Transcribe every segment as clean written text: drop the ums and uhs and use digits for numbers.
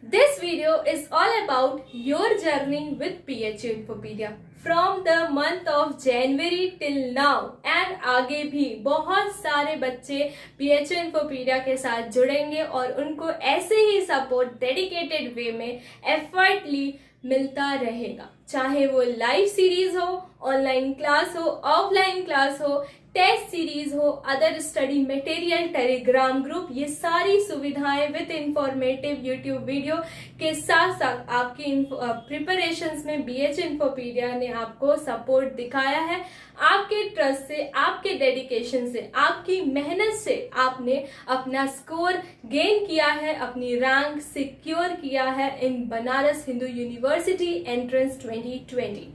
This video is all about your journey with PHU Infopedia from the month of January till now and आगे भी बहुत सारे बच्चे PHU Infopedia के साथ जुड़ेंगे और उनको ऐसे ही सपोर्ट डेडिकेटेड वे में एफर्टली मिलता रहेगा, चाहे वो लाइव सीरीज हो, ऑनलाइन क्लास हो, ऑफलाइन क्लास हो, टेस्ट सीरीज हो, other study material, Telegram group, ये सारी सुविधाएं विद इंफॉर्मेटिव यूट्यूब वीडियो के साथ साथ आपकी प्रिपरेशंस में BHU Infopedia ने आपको सपोर्ट दिखाया है। आपके ट्रस्ट से, आपके डेडिकेशन से, आपकी मेहनत से आपने अपना स्कोर गेन किया है, अपनी रैंक सिक्योर किया है इन बनारस हिंदू यूनिवर्सिटी एंट्रेंस 2020।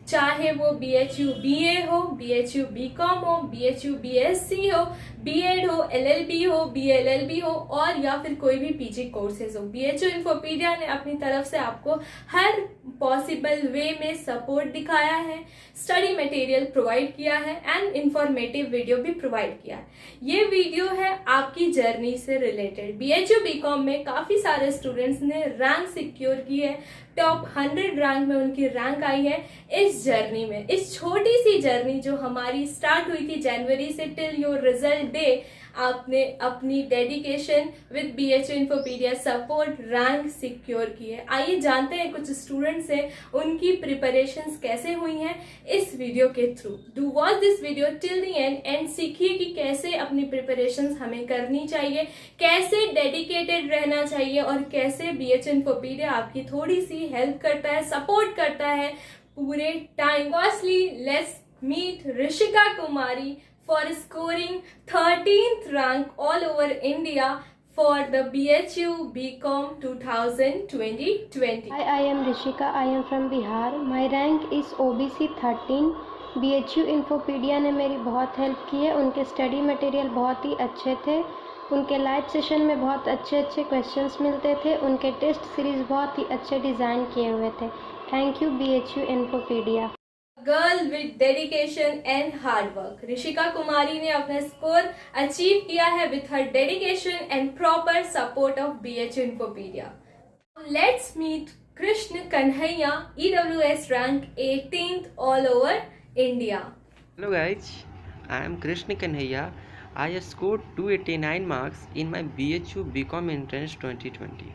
चाहे वो BHU BA हो, BHU BCom हो, BHU BSc हो, B.Ed हो, LLB हो, BLLB हो और या फिर कोई भी PG कोर्सेज हो, BHU Infopedia ने अपनी तरफ से आपको हर पॉसिबल वे में सपोर्ट दिखाया है, स्टडी मटेरियल प्रोवाइड किया है एंड इंफॉर्मेटिव वीडियो भी प्रोवाइड किया है। ये वीडियो है आपकी जर्नी से रिलेटेड। BHU BCom में काफी सारे स्टूडेंट्स ने रैंक सिक्योर की है, टॉप 100 रैंक में उनकी रैंक आई है। इस जर्नी में, इस छोटी सी जर्नी जो हमारी स्टार्ट हुई थी जनवरी से टिल योर रिजल्ट डे, आपने अपनी dedication with BHU Infopedia support rank secure की है। आइए जानते हैं कुछ स्टूडेंट्स हैं, उनकी प्रिपरेशंस कैसे हुई हैं इस वीडियो के through. Do watch this video till the end सीखिए कि कैसे अपनी प्रिपरेशंस हमें करनी चाहिए, कैसे डेडिकेटेड रहना चाहिए और कैसे BHU Infopedia आपकी थोड़ी सी हेल्प करता है, सपोर्ट करता है पूरे time. Firstly let's meet Rishika Kumari for scoring 13th rank all over India for the BHU BCom 2020. Hi, I am Rishika. I am from Bihar. My rank is OBC 13. BHU Infopedia ने मेरी बहुत help की है। उनके study material बहुत ही अच्छे थे, उनके लाइव सेशन में बहुत अच्छे क्वेश्चंस मिलते थे, उनके टेस्ट सीरीज बहुत ही अच्छे डिज़ाइन किए हुए थे। Thank you BHU Infopedia। Girl with dedication and hard work. Rishika Kumari ने अपना स्कोर अचीव किया है with her dedication and proper support of BHU Infopedia। Let's meet Krishna Kanhaiya, EWS rank 18th all over India. Hello guys, I am Krishna Kanhaiya. I scored 289 marks in my BHU BCom entrance 2020.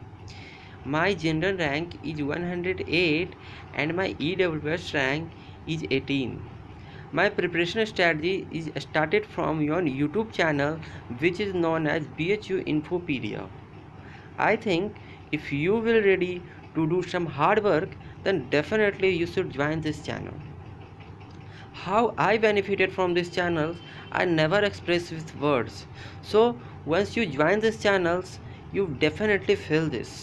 My general rank is 108 and my EWS rank is 18. My preparation strategy is started from your YouTube channel which is known as BHU Infopedia. I think if you will ready to do some hard work, then definitely you should join this channel. How I benefited from this channel I never express with words. So once you join this channels, you definitely feel this.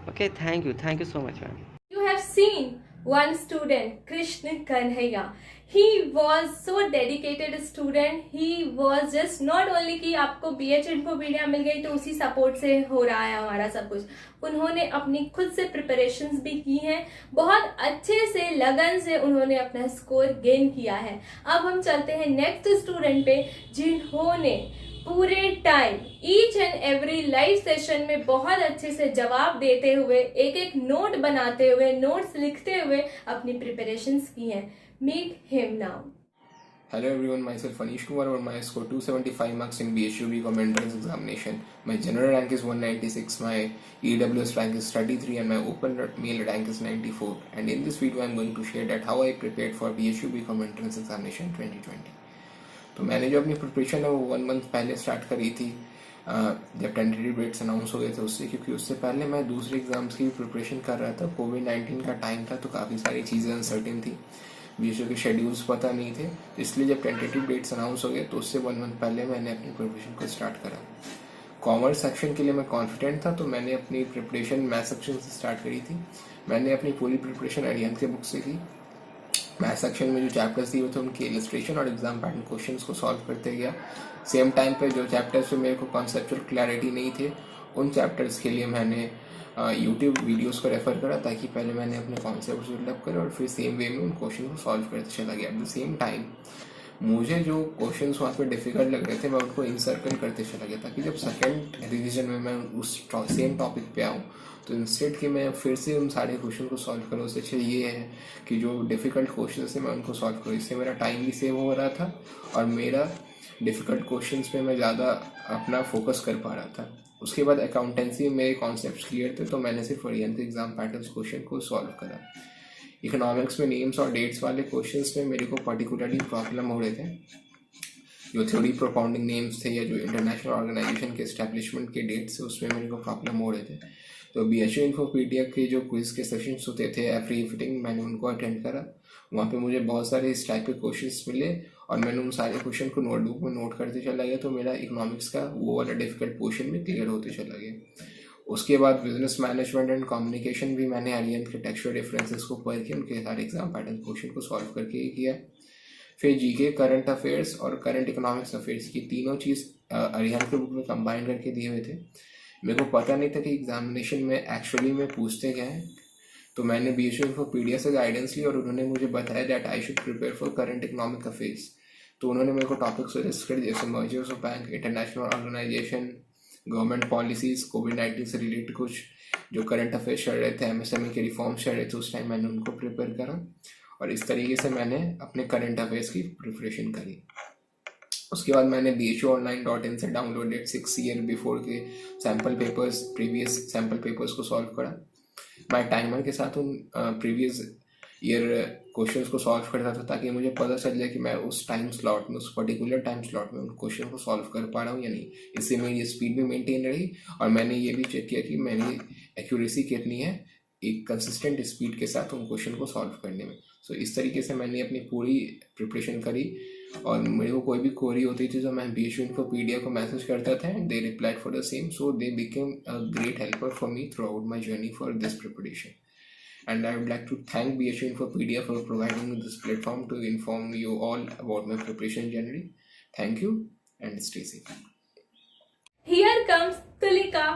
Okay, thank you so much, ma'am. You have seen one student, Krishna Kanhaiya. He was so dedicated student. He was just not only कि आपको BHU Infopedia मिल गई तो उसी support से हो रहा है हमारा सब कुछ, उन्होंने अपनी खुद से प्रिपरेशंस भी की हैं, बहुत अच्छे से लगन से उन्होंने अपना स्कोर गेन किया है। अब हम चलते हैं नेक्स्ट स्टूडेंट पे, जिन्होंने पूरे time each and every live session में बहुत अच्छे से जवाब देते हुए, एक एक नोट बनाते हुए, नोट्स लिखते हुए अपनी प्रिपरेशंस की हैं। Meet him now. Hello everyone, myself Anish Kumar and I scored 275 marks in BHU BCom entrance examination. My general rank is 196, my EWS rank is 33 and my open mail rank is 94. And in this video I am going to share that how I prepared for BHU BCom entrance examination 2020. तो मैंने जो अपनी preparation है वो 1 month पहले start करी थी जब टेंटेटिव डेट्स अनाउंस हो गए थे उससे, क्योंकि उससे पहले मैं दूसरे एग्जाम्स की प्रिपरेशन कर रहा था। कोविड-19 का टाइम था तो काफ़ी सारी चीज़ें अनसर्टेन थी, BHU के शेड्यूल्स पता नहीं थे, इसलिए जब टेंटेटिव डेट्स अनाउंस हो गए तो उससे 1 मंथ पहले मैंने अपनी प्रिपरेशन को स्टार्ट करा। कॉमर्स सेक्शन के लिए मैं कॉन्फिडेंट था तो मैंने अपनी प्रिपरेशन मैथ सेक्शन से स्टार्ट करी थी। मैंने अपनी पूरी प्रिपरेशन अरिहंत के बुक से की। मैथ सेक्शन में जो चैप्टर्स दिए थे उनकी इलस्ट्रेशन और एग्जाम पैटर्न क्वेश्चंस को सॉल्व करते गया। सेम टाइम पे जो चैप्टर्स पे मेरे को कॉन्सेप्चुअल क्लैरिटी नहीं थे उन चैप्टर्स के लिए मैंने यूट्यूब वीडियोस को रेफर करा, ताकि पहले मैंने अपने कॉन्सेप्ट्स डेवलप करे और फिर सेम वे में उन क्वेश्चन को सॉल्व करते चला गया। एट द सेम टाइम मुझे जो क्वेश्चंस वहाँ पे डिफिकल्ट लग रहे थे मैं उनको इंसर्कल करते चला गया, ताकि जब सेकंड रिवीजन में मैं उस सेम टॉपिक पे आऊँ तो इंस्टेड कि मैं फिर से उन सारे क्वेश्चन को सॉल्व करूँ, उससे अच्छा ये है कि जो डिफ़िकल्ट क्वेश्चन है मैं उनको सॉल्व करूँ। इससे मेरा टाइम भी सेव हो रहा था और मेरा डिफ़िकल्ट क्वेश्चंस पे मैं ज़्यादा अपना फोकस कर पा रहा था। उसके बाद अकाउंटेंसी में मेरे कॉन्सेप्ट्स क्लियर थे, तो मैंने सिर्फ ओरिएंटल एग्जाम पैटर्न्स क्वेश्चन को सॉल्व करा। इकोनॉमिक्स में नेम्स और डेट्स वाले क्वेश्चंस में मेरे को पर्टिकुलरली प्रॉब्लम हो रहे थे। जो थ्योरी प्रोपाउंडिंग नेम्स थे या जो इंटरनेशनल ऑर्गेनाइजेशन के एस्टेब्लिशमेंट के डेट्स थे उसमें मेरे को प्रॉब्लम हो रहे थे। तो BHU इन्फोपीडिया के जो क्विज के सेशंस होते थे एवरी इवनिंग, मैंने उनको अटेंड करा। वहाँ पे मुझे बहुत सारे इस टाइप के क्वेश्चंस मिले और मैंने उन सारे क्वेश्चन को नोटबुक में नोट करते चला गया, तो मेरा इकोनॉमिक्स का वो वाला डिफिकल्ट पोर्शन में क्लियर होते चला गया। उसके बाद बिजनेस मैनेजमेंट एंड कम्युनिकेशन भी मैंने अरिहंत के टेक्सचुअल डिफरेंसेस को पढ़ के उनके सारे एग्जाम पैटर्न क्वेश्चन को सॉल्व करके ही किया। फिर GK, करंट अफेयर्स और करंट इकोनॉमिक्स अफेयर्स की तीनों चीज़ अरिहंत के बुक में कंबाइन करके दिए हुए थे। मेरे को पता नहीं था कि एग्जामिनेशन में एक्चुअली में पूछते क्या है, तो मैंने BHU इन्फोपीडिया से गाइडेंस ली और उन्होंने मुझे बताया that I should prepare for current economic affairs. तो उन्होंने मेरे को टॉपिक सजेस्ट कर जैसे mergers of bank, international organisation, government policies, कोविड-19 से रिलेटेड कुछ जो करंट अफेयर्स चल रहे थे, MSME के रिफॉर्म्स चल रहे थे, उस टाइम मैंने उनको प्रिपेयर करा और इस तरीके से मैंने अपने करंट अफेयर्स की प्रिपरेशन करी। उसके बाद मैंने BHUonline.in से डाउनलोडेड 6 ईयर बिफोर के sample papers, previous sample papers को सॉल्व करा। मैं टाइमर के साथ उन प्रीवियस ईयर क्वेश्चंस को सॉल्व करता था, ताकि मुझे पता चल जाए कि मैं उस टाइम स्लॉट में, उस पर्टिकुलर टाइम स्लॉट में उन क्वेश्चन को सॉल्व कर पा रहा हूँ या नहीं। इससे मेरी स्पीड भी मेंटेन रही और मैंने ये भी चेक किया कि मेरी एक्यूरेसी कितनी है एक कंसिस्टेंट स्पीड के साथ उन क्वेश्चन को सॉल्व करने में। सो इस तरीके से मैंने अपनी पूरी प्रिपरेशन करी और मेरे को कोई भी क्वेरी होती थी तो मैं BHU इन्फोपीडिया को मैसेज करता था and they replied for the same, so they became a great helper for me through out my journey for this preparation. And I would like to thank BHU Infopedia for providing me this platform to inform you all about my preparation journey. Thank you and stay safe. Here comes Tulika.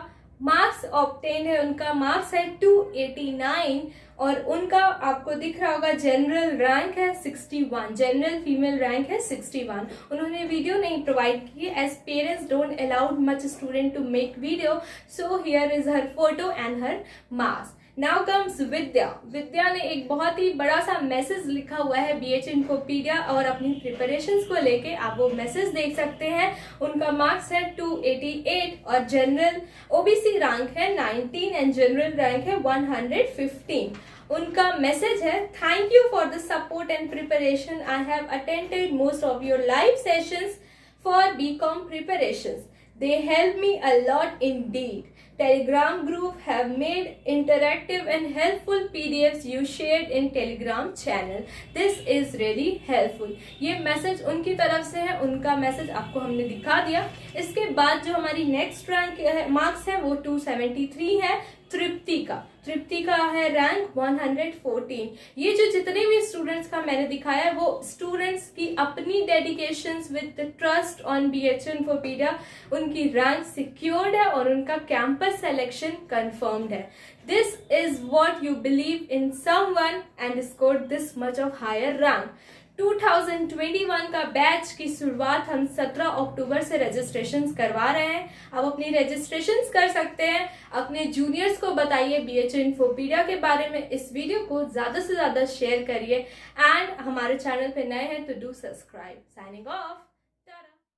Marks obtain है, उनका marks है 289 और उनका आपको दिख रहा होगा general rank है 61, जनरल फीमेल रैंक है 61। उन्होंने वीडियो नहीं प्रोवाइड की as parents don't allowed much student to make video, so here is her photo and her marks. Now comes Vidya. Vidya ने एक बहुत ही बड़ा सा मैसेज लिखा हुआ है BHU इन्फोपीडिया और अपनी प्रिपरेशंस को लेके, आप वो मैसेज देख सकते हैं। उनका मार्क्स है 288 और जनरल OBC रैंक है 19 एंड जनरल रैंक है 115। उनका मैसेज है, thank you for the support and preparation. I have attended most of your live sessions for BCom preparations. They help me a lot indeed. Telegram group have made interactive and helpful PDFs you shared in Telegram channel. This is really helpful. ये message उनकी तरफ से है, उनका message आपको हमने दिखा दिया। इसके बाद जो हमारी नेक्स्ट रैंक मार्क्स है वो 273 है तृप्ति का है रैंक 114। ये जो जितने भी स्टूडेंट्स का मैंने दिखाया है वो स्टूडेंट्स की अपनी dedications with trust on BHU Infopedia, उनकी रैंक सिक्योर्ड है और उनका कैंपस सिलेक्शन कंफर्म्ड है। This is what you believe in someone and scored this much of higher rank. 2021 का बैच की शुरुआत हम 17 अक्टूबर से रजिस्ट्रेशंस करवा रहे हैं। आप अपनी रजिस्ट्रेशंस कर सकते हैं। अपने जूनियर्स को बताइए BHU इन्फोपीडिया के बारे में। इस वीडियो को ज़्यादा से ज़्यादा शेयर करिए एंड हमारे चैनल पे नए हैं तो डू सब्सक्राइब। Signing off.